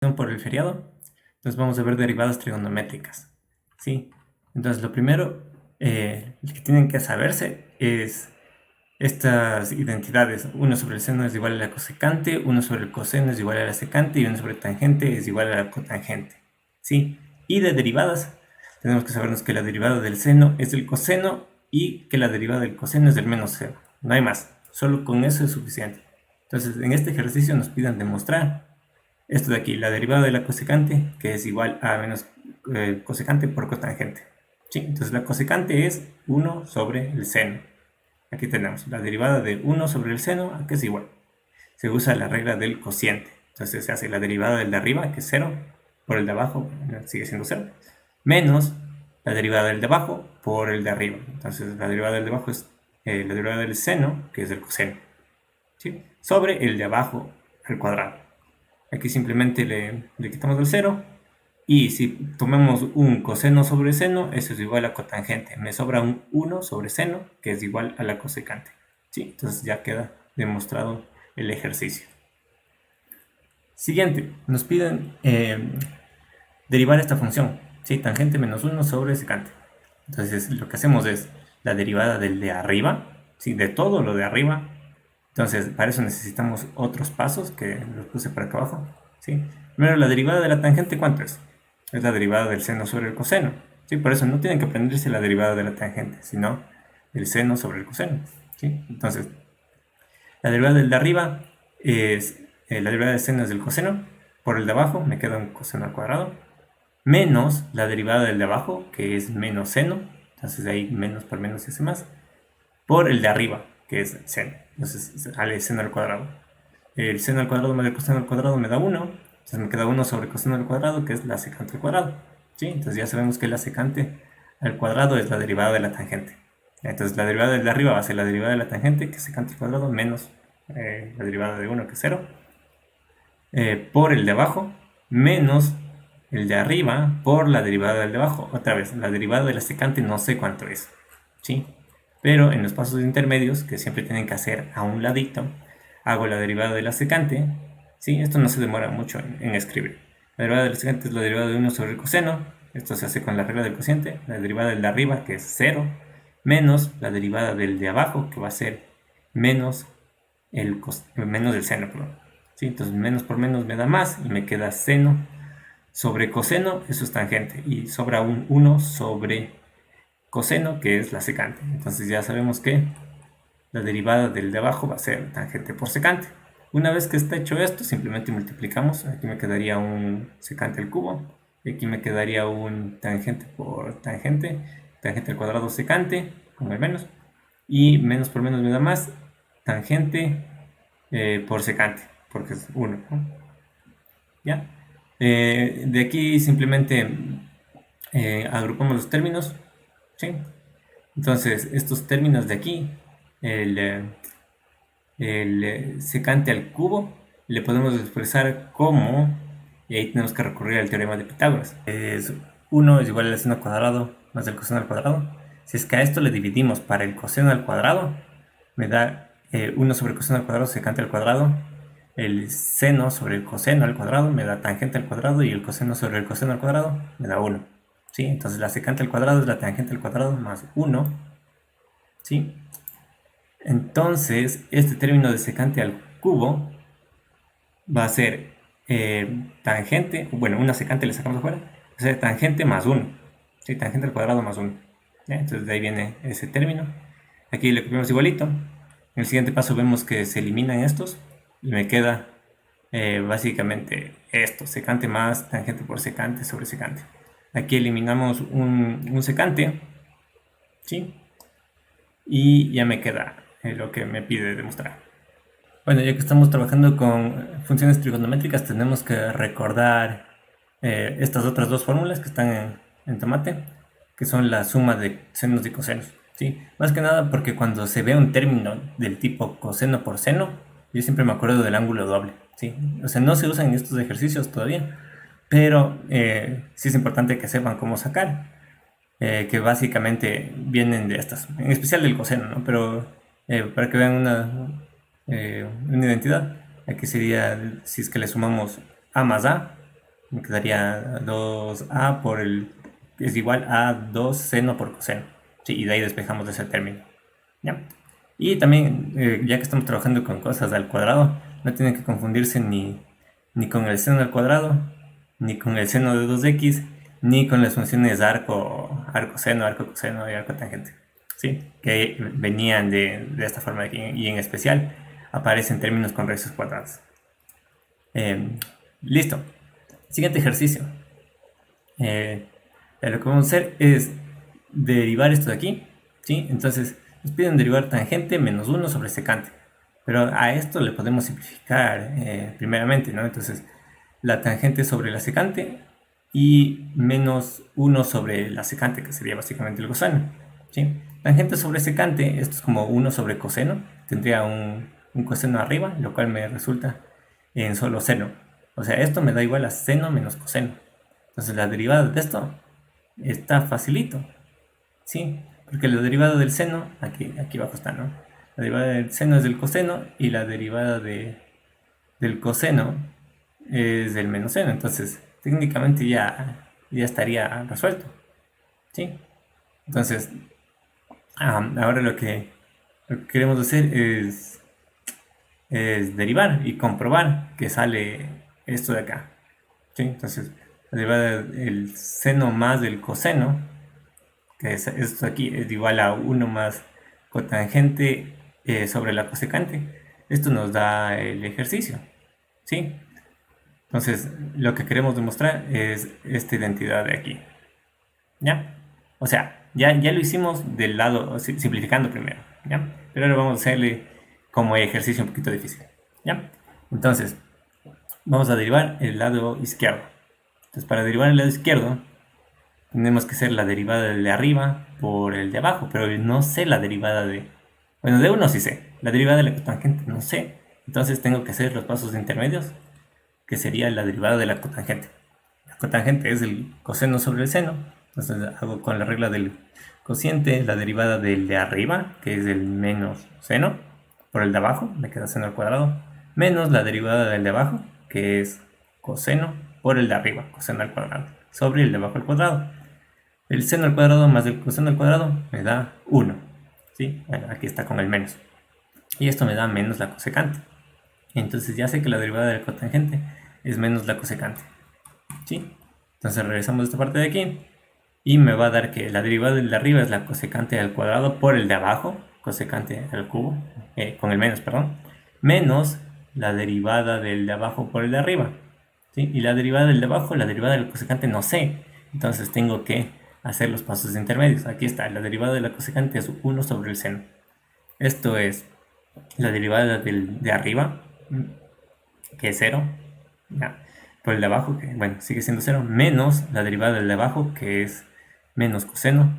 Por el feriado, entonces vamos a ver derivadas trigonométricas, ¿sí? Entonces lo primero que tienen que saberse es estas identidades. 1 sobre el seno es igual a la cosecante, 1 sobre el coseno es igual a la secante y 1 sobre tangente es igual a la cotangente, ¿sí? Y de derivadas, tenemos que sabernos que la derivada del seno es del coseno y que la derivada del coseno es del menos cero. No hay más, solo con eso es suficiente. Entonces en este ejercicio nos piden demostrar esto de aquí, la derivada de la cosecante, que es igual a menos cosecante por cotangente. ¿Sí? Entonces la cosecante es 1 sobre el seno. Aquí tenemos la derivada de 1 sobre el seno, a que es igual. Se usa la regla del cociente. Entonces se hace la derivada del de arriba, que es 0, por el de abajo, sigue siendo 0, menos la derivada del de abajo por el de arriba. Entonces la derivada del de abajo es la derivada del seno, que es el coseno, ¿sí? Sobre el de abajo al cuadrado. Aquí simplemente le quitamos el 0. Y si tomamos un coseno sobre seno, eso es igual a cotangente. Me sobra un 1 sobre seno, que es igual a la cosecante. ¿Sí? Entonces ya queda demostrado el ejercicio. Siguiente, nos piden derivar esta función. ¿Sí? Tangente menos 1 sobre secante. Entonces lo que hacemos es la derivada del de arriba, ¿sí? De todo lo de arriba. Entonces, para eso necesitamos otros pasos que los puse por acá abajo, ¿sí? Primero, la derivada de la tangente, ¿cuánto es? Es la derivada del seno sobre el coseno, ¿sí? Por eso no tienen que aprenderse la derivada de la tangente, sino el seno sobre el coseno, ¿sí? Entonces, la derivada del de arriba es la derivada del seno es del coseno, por el de abajo me queda un coseno al cuadrado, menos la derivada del de abajo, que es menos seno, entonces de ahí menos por menos se hace más, por el de arriba, que es seno. Entonces sale seno al cuadrado. El seno al cuadrado más el coseno al cuadrado me da 1. Entonces me queda 1 sobre coseno al cuadrado, que es la secante al cuadrado. ¿Sí? Entonces ya sabemos que la secante al cuadrado es la derivada de la tangente. Entonces la derivada del de arriba va a ser la derivada de la tangente, que es secante al cuadrado, menos la derivada de 1, que es 0. Por el de abajo, menos el de arriba por la derivada del de abajo. Otra vez, la derivada de la secante no sé cuánto es. ¿Sí? Pero en los pasos intermedios, que siempre tienen que hacer a un ladito, hago la derivada de la secante. ¿Sí? Esto no se demora mucho en escribir. La derivada de la secante es la derivada de 1 sobre el coseno. Esto se hace con la regla del cociente. La derivada del de arriba, que es 0, menos la derivada del de abajo, que va a ser menos menos el seno. ¿Sí? Entonces menos por menos me da más y me queda seno sobre coseno, eso es tangente. Y sobra un 1 sobre coseno, que es la secante. Entonces ya sabemos que la derivada del de abajo va a ser tangente por secante. Una vez que está hecho esto, simplemente multiplicamos. Aquí me quedaría un secante al cubo. Y aquí me quedaría un tangente por tangente. Tangente al cuadrado secante, como el menos. Y menos por menos me da más. Tangente por secante, porque es 1. ¿No? ¿Ya? De aquí simplemente agrupamos los términos. ¿Sí? Entonces, estos términos de aquí, el secante al cubo, le podemos expresar como, y ahí tenemos que recurrir al teorema de Pitágoras. Es 1 es igual al seno al cuadrado más el coseno al cuadrado. Si es que a esto le dividimos para el coseno al cuadrado, me da 1 sobre el coseno al cuadrado secante al cuadrado. El seno sobre el coseno al cuadrado me da tangente al cuadrado y el coseno sobre el coseno al cuadrado me da 1. ¿Sí? Entonces la secante al cuadrado es la tangente al cuadrado más 1. ¿Sí? Entonces este término de secante al cubo va a ser tangente, bueno, una secante le sacamos afuera, va a ser tangente más 1. ¿Sí? Tangente al cuadrado más 1. ¿Ya? Entonces de ahí viene ese término. Aquí le copiamos igualito. En el siguiente paso vemos que se eliminan estos y me queda básicamente esto, secante más tangente por secante sobre secante. Aquí eliminamos un secante, ¿sí? Y ya me queda lo que me pide demostrar. Bueno, ya que estamos trabajando con funciones trigonométricas, tenemos que recordar estas otras dos fórmulas que están en tomate, que son la suma de senos y cosenos. ¿Sí? Más que nada porque cuando se ve un término del tipo coseno por seno, yo siempre me acuerdo del ángulo doble. ¿Sí? O sea, no se usan en estos ejercicios todavía, pero sí es importante que sepan cómo sacar, que básicamente vienen de estas, en especial del coseno, ¿no? Pero para que vean una identidad, aquí sería si es que le sumamos a más a, Me quedaría 2a por el... es igual a 2 seno por coseno. Sí, y de ahí despejamos ese término. ¿Ya? Y también, ya que estamos trabajando con cosas al cuadrado, no tienen que confundirse ni con el seno al cuadrado, ni con el seno de 2x, ni con las funciones arco seno, arco coseno y arco tangente. ¿Sí? Que venían de esta forma de aquí, y en especial aparecen términos con raíces cuadradas. Listo. Siguiente ejercicio. Lo que vamos a hacer es derivar esto de aquí. ¿Sí? Entonces nos piden derivar tangente menos 1 sobre secante. Pero a esto le podemos simplificar primeramente, ¿no? Entonces la tangente sobre la secante y menos 1 sobre la secante, que sería básicamente el coseno. ¿Sí? Tangente sobre secante, esto es como 1 sobre coseno. Tendría un coseno arriba, lo cual me resulta en solo seno. O sea, esto me da igual a seno menos coseno. Entonces la derivada de esto está facilito. ¿Sí? Porque la derivada del seno, aquí abajo está, ¿no? La derivada del seno es del coseno y la derivada del coseno es del menos seno. Entonces, técnicamente ya estaría resuelto. ¿Sí? Entonces, ahora lo que queremos hacer es derivar y comprobar que sale esto de acá. ¿Sí? Entonces, la derivada del seno más del coseno, que es esto aquí, es igual a 1 más cotangente sobre la cosecante. Esto nos da el ejercicio. ¿Sí? Entonces, lo que queremos demostrar es esta identidad de aquí. ¿Ya? O sea, ya lo hicimos del lado, simplificando primero. ¿Ya? Pero ahora vamos a hacerle como ejercicio un poquito difícil. ¿Ya? Entonces, vamos a derivar el lado izquierdo. Entonces, para derivar el lado izquierdo, tenemos que hacer la derivada del de arriba por el de abajo, pero no sé la derivada de... Bueno, de uno sí sé. La derivada de la cotangente no sé. Entonces tengo que hacer los pasos intermedios, que sería la derivada de la cotangente. La cotangente es el coseno sobre el seno. Entonces hago con la regla del cociente la derivada del de arriba, que es el menos seno, por el de abajo, me queda seno al cuadrado, menos la derivada del de abajo, que es coseno por el de arriba, coseno al cuadrado, sobre el de abajo al cuadrado. El seno al cuadrado más el coseno al cuadrado me da 1. ¿Sí? Bueno, aquí está con el menos. Y esto me da menos la cosecante. Entonces ya sé que la derivada de la cotangente es menos la cosecante. ¿Sí? Entonces regresamos a esta parte de aquí. Y me va a dar que la derivada del de arriba es la cosecante al cuadrado por el de abajo. Cosecante al cubo. Con el menos, perdón. Menos la derivada del de abajo por el de arriba. ¿Sí? Y la derivada del de abajo, la derivada del cosecante no sé. Entonces tengo que hacer los pasos intermedios. Aquí está, la derivada de la cosecante es 1 sobre el seno. Esto es la derivada de arriba, que es 0, ¿ya? Por el de abajo, que bueno, sigue siendo 0, menos la derivada del de abajo, que es menos coseno,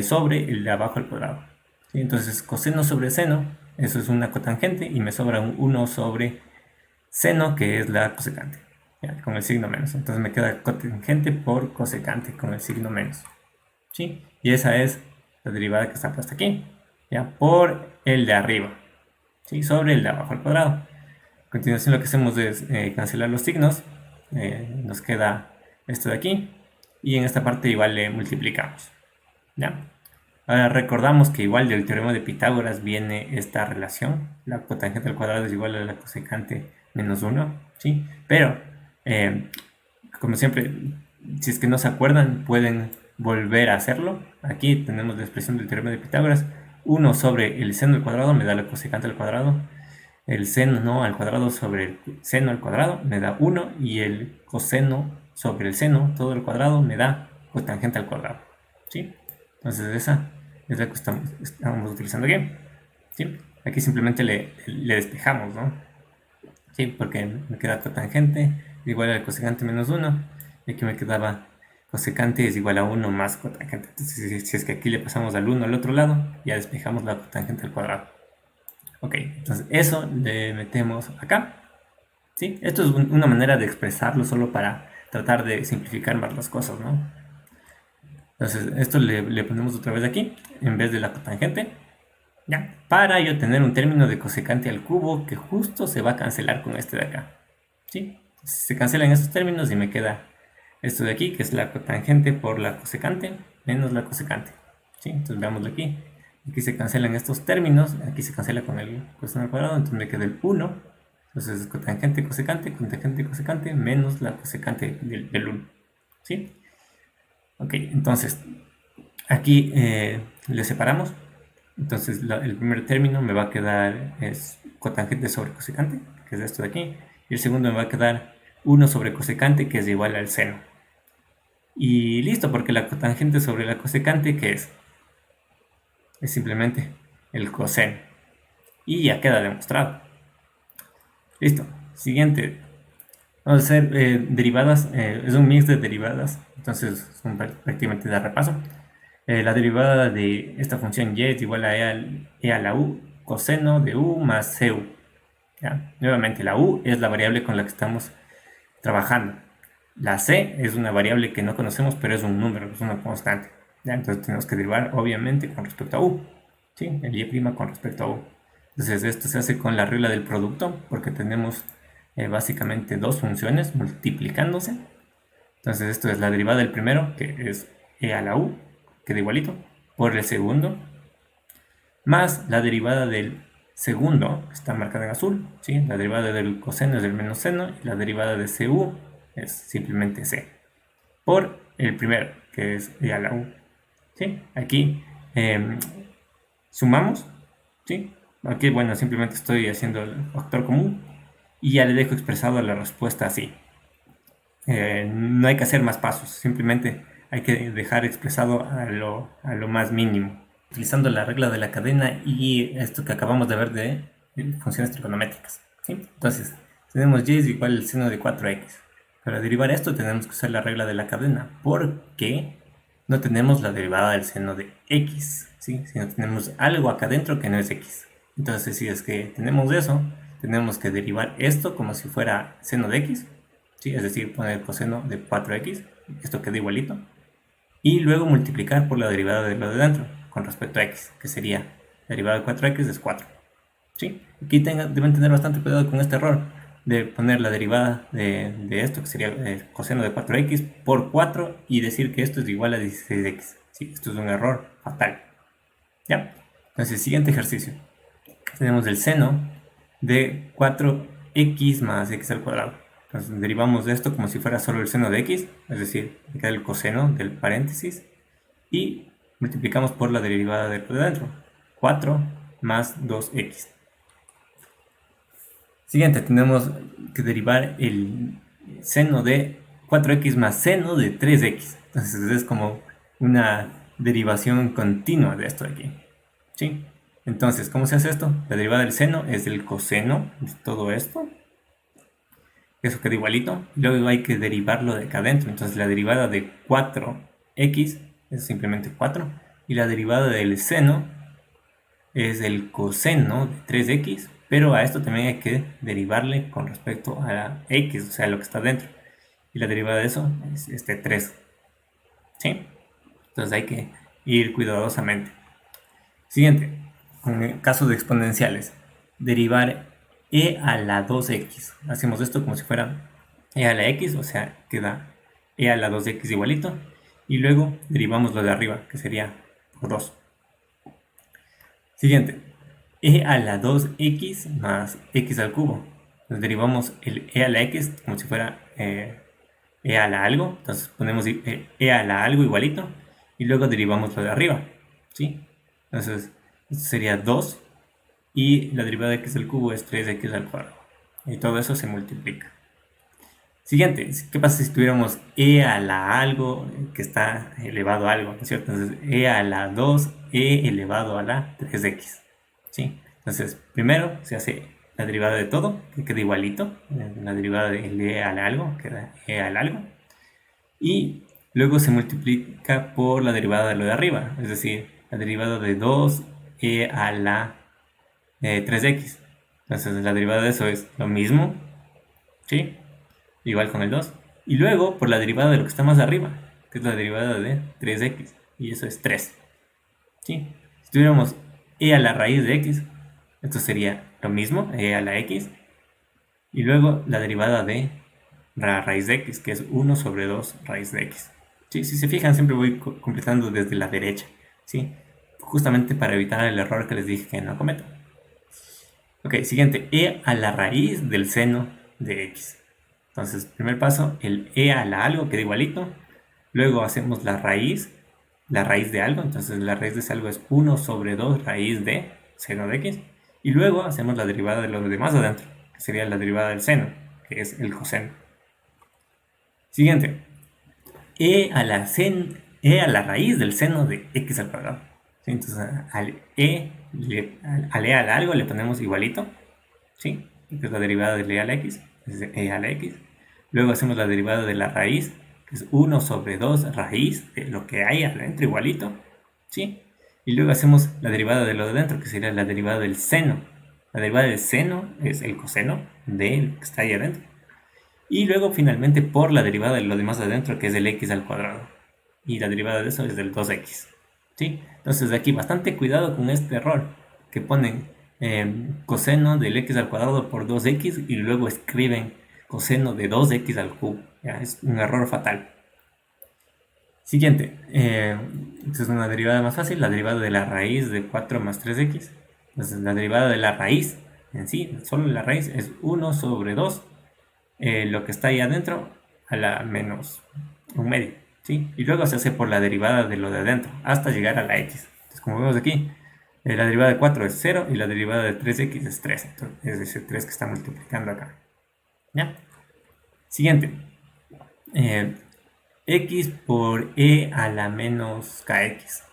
sobre el de abajo al cuadrado. ¿Sí? Entonces, coseno sobre seno, eso es una cotangente, y me sobra un 1 sobre seno, que es la cosecante. ¿Ya? Con el signo menos. Entonces me queda cotangente por cosecante con el signo menos. ¿Sí? Y esa es la derivada que está puesta aquí. ¿Ya? Por el de arriba. ¿Sí? Sobre el de abajo al cuadrado. A continuación lo que hacemos es cancelar los signos. Nos queda esto de aquí. Y en esta parte igual le multiplicamos. ¿Ya? Ahora recordamos que igual del teorema de Pitágoras viene esta relación. La cotangente al cuadrado es igual a la cosecante menos 1. ¿Sí? Pero como siempre, si es que no se acuerdan, pueden volver a hacerlo. Aquí tenemos la expresión del teorema de Pitágoras. 1 sobre el seno al cuadrado me da la cosecante al cuadrado. El seno al cuadrado sobre el seno al cuadrado me da 1. Y el coseno sobre el seno, todo al cuadrado, me da cotangente al cuadrado. ¿Sí? Entonces esa es la que estamos utilizando aquí. ¿Sí? Aquí simplemente le despejamos, ¿no? Sí, porque me queda cotangente igual al cosecante menos 1. Y aquí me quedaba cosecante es igual a 1 más cotangente. Entonces, si es que aquí le pasamos al 1 al otro lado, ya despejamos la cotangente al cuadrado. Ok, entonces eso le metemos acá. ¿Sí? Esto es una manera de expresarlo solo para tratar de simplificar más las cosas, ¿no? Entonces, esto le ponemos otra vez aquí, en vez de la cotangente. ¿Ya? Para yo tener un término de cosecante al cubo que justo se va a cancelar con este de acá. ¿Sí? Se cancelan estos términos y me queda esto de aquí, que es la cotangente por la cosecante menos la cosecante. ¿Sí? Entonces veámoslo aquí. Aquí se cancelan estos términos, aquí se cancela con el coseno al cuadrado, entonces me queda el 1. Entonces cotangente, cosecante menos la cosecante del 1. ¿Sí? Ok, entonces aquí le separamos. Entonces el primer término me va a quedar es cotangente sobre cosecante, que es esto de aquí. Y el segundo me va a quedar 1 sobre cosecante, que es igual al seno. Y listo, porque la cotangente sobre la cosecante, ¿qué es? Es simplemente el coseno. Y ya queda demostrado. Listo. Siguiente. Vamos a hacer derivadas. Es un mix de derivadas. Entonces son prácticamente de repaso. La derivada de esta función y es igual a e a la u coseno de u más cu. ¿Ya? Nuevamente, la u es la variable con la que estamos trabajando. La c es una variable que no conocemos, pero es un número, es una constante. ¿Ya? Entonces tenemos que derivar, obviamente, con respecto a u. ¿Sí? El y' con respecto a u. Entonces esto se hace con la regla del producto, porque tenemos básicamente dos funciones multiplicándose. Entonces esto es la derivada del primero, que es e a la u, queda igualito, por el segundo, más la derivada del segundo, que está marcada en azul, ¿sí? La derivada del coseno es del menos seno, y la derivada de cu es simplemente c, por el primero, que es e a la u. ¿Sí? Aquí sumamos, ¿sí? Aquí, bueno, simplemente estoy haciendo el factor común, y ya le dejo expresado la respuesta así. No hay que hacer más pasos, simplemente hay que dejar expresado a lo más mínimo, utilizando la regla de la cadena y esto que acabamos de ver de funciones trigonométricas. ¿Sí? Entonces, tenemos y es igual al seno de 4x. Para derivar esto tenemos que usar la regla de la cadena, porque no tenemos la derivada del seno de x, ¿sí? Sino tenemos algo acá adentro que no es x. Entonces, si es que tenemos eso, tenemos que derivar esto como si fuera seno de x, ¿sí? Es decir, poner coseno de 4x, esto queda igualito, y luego multiplicar por la derivada de lo de dentro con respecto a x, que sería la derivada de 4x es 4. ¿Sí? Aquí deben tener bastante cuidado con este error de poner la derivada de esto, que sería el coseno de 4x por 4 y decir que esto es igual a 16x. ¿Sí? Esto es un error fatal. ¿Ya? Entonces, siguiente ejercicio. Tenemos el seno de 4x más x al cuadrado. Entonces derivamos de esto como si fuera solo el seno de x, es decir, me queda el coseno del paréntesis, y multiplicamos por la derivada de lo de dentro, 4 más 2x. Siguiente, tenemos que derivar el seno de 4x más seno de 3x. Entonces es como una derivación continua de esto de aquí. ¿Sí? Entonces, ¿cómo se hace esto? La derivada del seno es el coseno de todo esto. Eso queda igualito. Luego hay que derivarlo de acá adentro. Entonces la derivada de 4x es simplemente 4. Y la derivada del seno es el coseno de 3x. Pero a esto también hay que derivarle con respecto a la x, o sea, lo que está dentro. Y la derivada de eso es este 3. ¿Sí? Entonces hay que ir cuidadosamente. Siguiente, con el caso de exponenciales. Derivar e a la 2x. Hacemos esto como si fuera e a la x, o sea, queda e a la 2x igualito. Y luego derivamos lo de arriba, que sería por 2. Siguiente, e a la 2x más x al cubo. Entonces derivamos el e a la x como si fuera e a la algo. Entonces ponemos e a la algo igualito. Y luego derivamos lo de arriba. ¿Sí? Entonces, esto sería 2. Y la derivada de x al cubo es 3x al cuadrado. Y todo eso se multiplica. Siguiente, ¿qué pasa si tuviéramos e a la algo que está elevado a algo? ¿No es cierto? Entonces, e a la 2e elevado a la 3x. ¿Sí? Entonces, primero se hace la derivada de todo, que queda igualito. La derivada de e a la algo, queda e al algo. Y luego se multiplica por la derivada de lo de arriba, es decir, la derivada de 2e a la 3x. Entonces la derivada de eso es lo mismo, ¿sí? Igual con el 2. Y luego por la derivada de lo que está más arriba, que es la derivada de 3x. Y eso es 3. ¿Sí? Si tuviéramos e a la raíz de x, esto sería lo mismo, e a la x. Y luego la derivada de la raíz de x, que es 1 sobre 2 raíz de x. ¿Sí? Si se fijan, siempre voy completando desde la derecha, ¿sí? Justamente para evitar el error que les dije que no cometo. Ok, siguiente, e a la raíz del seno de x. Entonces, primer paso, el e a la algo queda igualito. Luego hacemos la raíz de algo. Entonces, la raíz de ese algo es 1 sobre 2 raíz de seno de x. Y luego hacemos la derivada de lo demás adentro, que sería la derivada del seno, que es el coseno. Siguiente, e a la raíz del seno de x al cuadrado. ¿Sí? Entonces, al e a la algo le ponemos igualito, ¿sí? Que es la derivada de e a la x, es de e a la x. Luego hacemos la derivada de la raíz, que es 1 sobre 2 raíz de lo que hay adentro igualito, ¿sí? Y luego hacemos la derivada de lo de dentro, que sería la derivada del seno. La derivada del seno es el coseno del que está ahí adentro. Y luego finalmente por la derivada de lo demás adentro, que es el x al cuadrado. Y la derivada de eso es del 2x, ¿sí? Entonces de aquí bastante cuidado con este error, que ponen coseno del x al cuadrado por 2x y luego escriben coseno de 2x al cubo. ¿Ya? Es un error fatal. Siguiente, esta es una derivada más fácil, la derivada de la raíz de 4 más 3x. Entonces la derivada de la raíz en sí, solo la raíz, es 1 sobre 2, lo que está ahí adentro a la menos un medio, ¿sí? Y luego se hace por la derivada de lo de adentro hasta llegar a la x. Entonces, como vemos aquí, la derivada de 4 es 0 y la derivada de 3x es 3. Entonces, es ese 3 que está multiplicando acá. ¿Ya? Siguiente. X por e a la menos kx.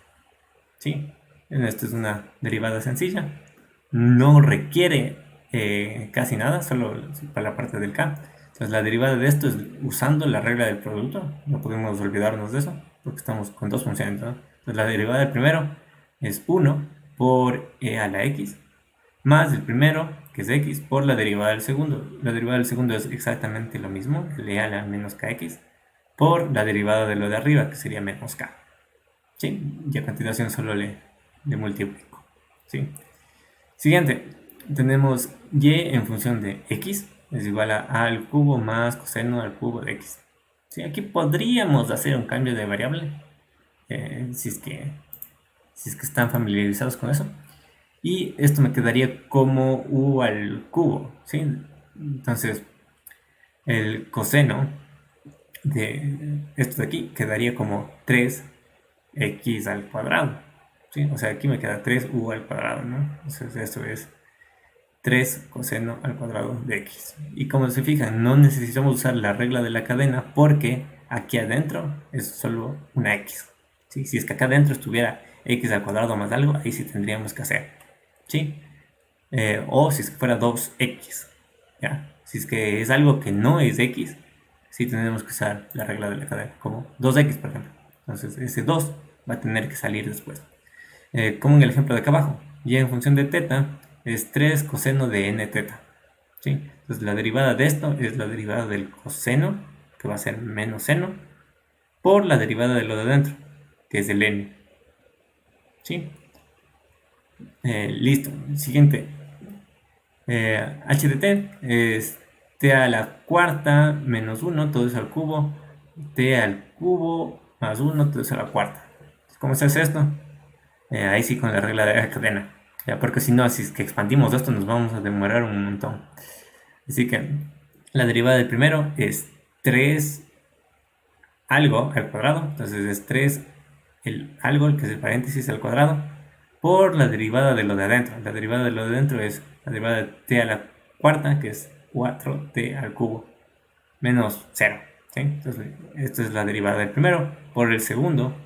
¿Sí? Esta es una derivada sencilla. No requiere casi nada, solo para la parte del k. Entonces la derivada de esto es usando la regla del producto. No podemos olvidarnos de eso, porque estamos con dos funciones, ¿no? Entonces la derivada del primero es 1 por e a la x, más el primero, que es x, por la derivada del segundo. La derivada del segundo es exactamente lo mismo, el e a la menos kx, por la derivada de lo de arriba, que sería menos k. ¿Sí? Y a continuación solo le multiplico. ¿Sí? Siguiente, tenemos y en función de x es igual a al cubo más coseno al cubo de x. ¿Sí? Aquí podríamos hacer un cambio de variable, si es que están familiarizados con eso. Y esto me quedaría como u al cubo, ¿sí? Entonces, el coseno de esto de aquí quedaría como 3x al cuadrado, ¿sí? O sea, aquí me queda 3u al cuadrado, ¿no? Entonces, esto es 3 coseno al cuadrado de x. Y como se fijan, no necesitamos usar la regla de la cadena porque aquí adentro es solo una x, ¿sí? Si es que acá adentro estuviera x al cuadrado más algo, ahí sí tendríamos que hacer, ¿sí? O si es que fuera 2x, ¿ya? Si es que es algo que no es x, sí tenemos que usar la regla de la cadena, como 2x, por ejemplo. Entonces ese 2 va a tener que salir después. Como en el ejemplo de acá abajo, y en función de teta es 3 coseno de n teta, ¿sí? Entonces la derivada de esto es la derivada del coseno, que va a ser menos seno, por la derivada de lo de dentro, que es el n, ¿sí? Listo. Siguiente. H de t es t a la cuarta menos 1, todo eso al cubo. T al cubo más 1, todo eso a la cuarta. ¿Cómo se hace esto? Ahí sí con la regla de la cadena. ¿Ya? Porque si no, si es que expandimos esto, nos vamos a demorar un montón. Así que la derivada del primero es 3 algo al cuadrado. Entonces es 3 el algo, que es el paréntesis al cuadrado, por la derivada de lo de adentro. La derivada de lo de adentro es la derivada de t a la cuarta, que es 4t al cubo, menos 0. ¿Sí? Entonces, esto es la derivada del primero por el segundo,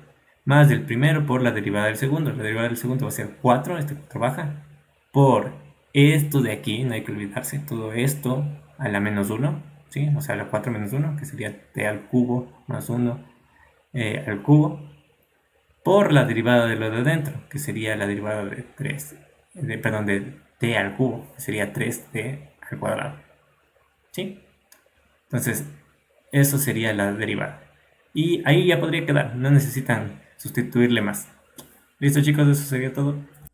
más del primero por la derivada del segundo. La derivada del segundo va a ser 4, este 4 baja, por esto de aquí, no hay que olvidarse, todo esto a la menos 1, ¿sí? O sea, la 4 menos 1, que sería t al cubo más 1 al cubo, por la derivada de lo de dentro, que sería la derivada de 3, perdón, de t al cubo, que sería 3t al cuadrado. ¿Sí? Entonces, eso sería la derivada. Y ahí ya podría quedar, no necesitan sustituirle más. Listo chicos, eso sería todo.